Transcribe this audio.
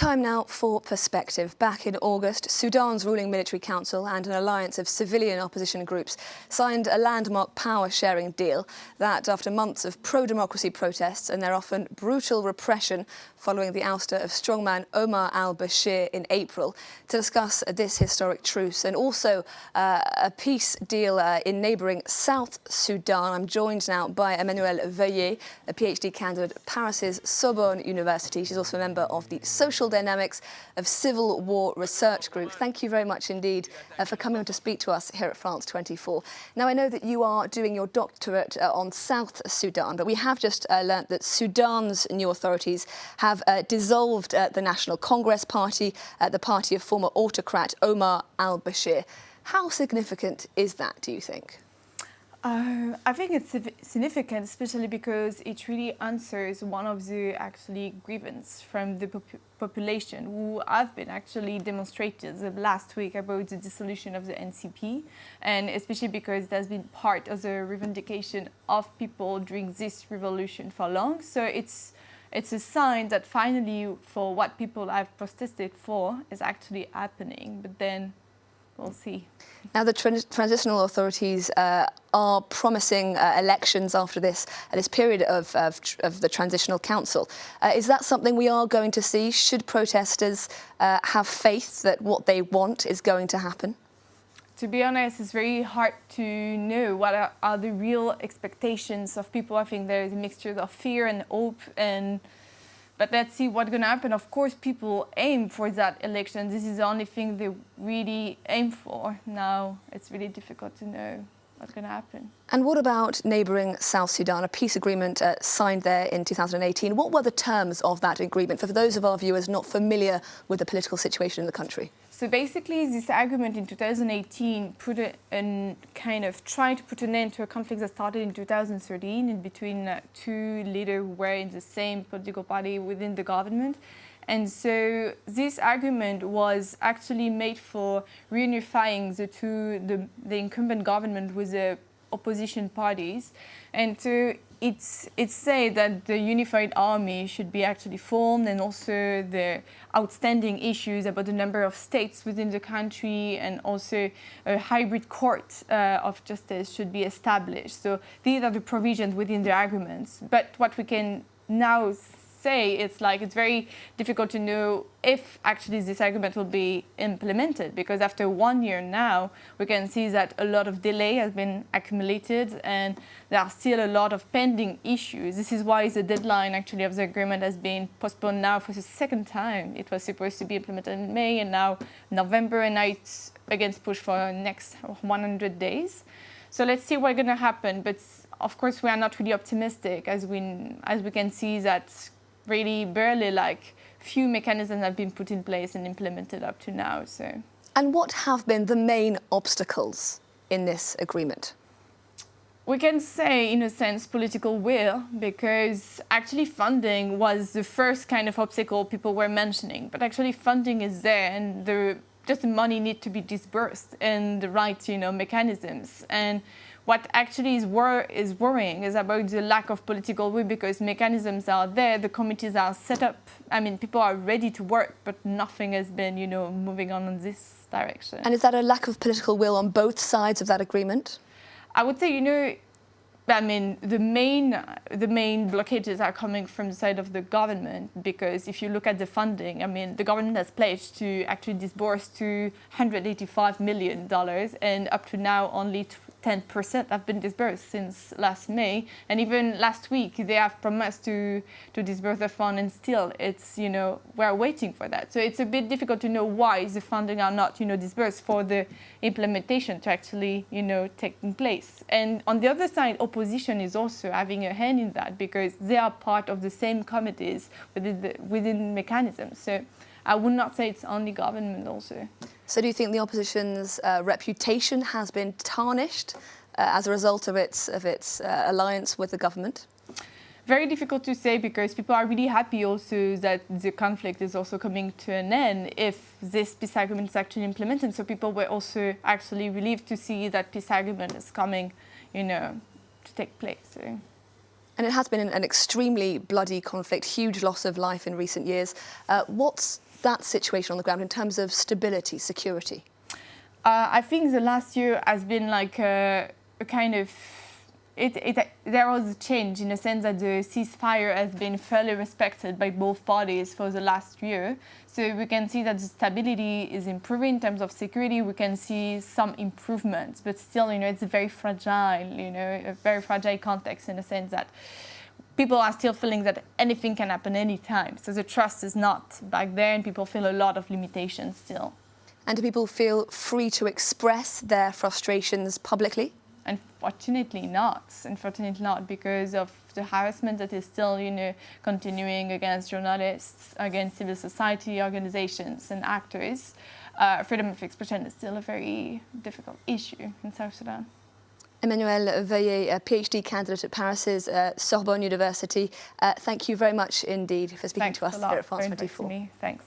Time now for perspective. Back in August, Sudan's ruling military council and an alliance of civilian opposition groups signed a landmark power-sharing deal that, after months of pro-democracy protests and their often brutal repression following the ouster of strongman Omar al-Bashir in April, to discuss this historic truce and also a peace deal in neighbouring South Sudan, I'm joined now by Emmanuelle Veuillet, a PhD candidate at Paris's Sorbonne University. She's also a member of the Social Dynamics of Civil War Research Group. Thank you very much indeed for coming on to speak to us here at France 24. Now, I know that you are doing your doctorate on South Sudan, but we have just learnt that Sudan's new authorities have dissolved the National Congress Party, the party of former autocrat Omar al-Bashir. How significant is that, do you think? I think it's significant, especially because it really answers one of the grievance from the population who have been actually demonstrated the last week about the dissolution of the NCP, and especially because it has been part of the revendication of people during this revolution for long. So it's a sign that finally, for what people have protested for, is actually happening. But then we'll see. Now, the transitional authorities are promising elections after this period of the transitional council. Is that something we are going to see? Should protesters have faith that what they want is going to happen? To be honest, it's very hard to know what are the real expectations of people. I think there is a mixture of fear and hope, but let's see what's going to happen. Of course, people aim for that election. This is the only thing they really aim for. Now, it's really difficult to know what's going to happen. And what about neighbouring South Sudan, a peace agreement signed there in 2018? What were the terms of that agreement, for those of our viewers not familiar with the political situation in the country? So basically, this agreement in 2018 tried to put an end to a conflict that started in 2013 in between two leaders who were in the same political party within the government. And so this agreement was actually made for reunifying the incumbent government with the opposition parties. And so it's said that the unified army should be actually formed, and also the outstanding issues about the number of states within the country, and also a hybrid court of justice should be established. So these are the provisions within the agreements. But what we can now say, it's very difficult to know if actually this agreement will be implemented, because after 1 year now, we can see that a lot of delay has been accumulated and there are still a lot of pending issues. This is why the deadline actually of the agreement has been postponed now for the second time. It was supposed to be implemented in May and now November, and now it's against push for next 100 days. So let's see what's going to happen. But of course, we are not really optimistic, as we can see that really barely few mechanisms have been put in place and implemented up to now. So. And what have been the main obstacles in this agreement? We can say, in a sense, political will, because actually funding was the first kind of obstacle people were mentioning. But actually funding is there, and just the money needs to be disbursed in the right, mechanisms. And what actually is worrying is about the lack of political will, because mechanisms are there, the committees are set up. I mean, people are ready to work, but nothing has been, moving on in this direction. And is that a lack of political will on both sides of that agreement? I would say, the main blockages are coming from the side of the government, because if you look at the funding, the government has pledged to actually disburse $285 million, and up to now only 10% have been disbursed since last May, and even last week they have promised to disburse the fund, and still it's we're waiting for that. So it's a bit difficult to know why the funding are not disbursed for the implementation to actually taking place. And on the other side, opposition is also having a hand in that, because they are part of the same committees within mechanisms. So I would not say it's only government also. So do you think the opposition's reputation has been tarnished as a result of its alliance with the government? Very difficult to say, because people are really happy also that the conflict is also coming to an end if this peace agreement is actually implemented. So people were also actually relieved to see that peace agreement is coming, to take place. So. And it has been an extremely bloody conflict, huge loss of life in recent years. What's that situation on the ground in terms of stability, security? I think the last year has been like a kind of... there was a change in the sense that the ceasefire has been fairly respected by both parties for the last year. So we can see that the stability is improving in terms of security. We can see some improvements, but still, it's a very fragile, a very fragile context in the sense that people are still feeling that anything can happen anytime. So the trust is not back there, and people feel a lot of limitations still. And do people feel free to express their frustrations publicly? Unfortunately not, because of the harassment that is still, continuing against journalists, against civil society organizations and actors. Freedom of expression is still a very difficult issue in South Sudan. Emmanuelle Veuillet, a PhD candidate at Paris's Sorbonne University. Thank you very much indeed for speaking to us here at France 24. Thanks.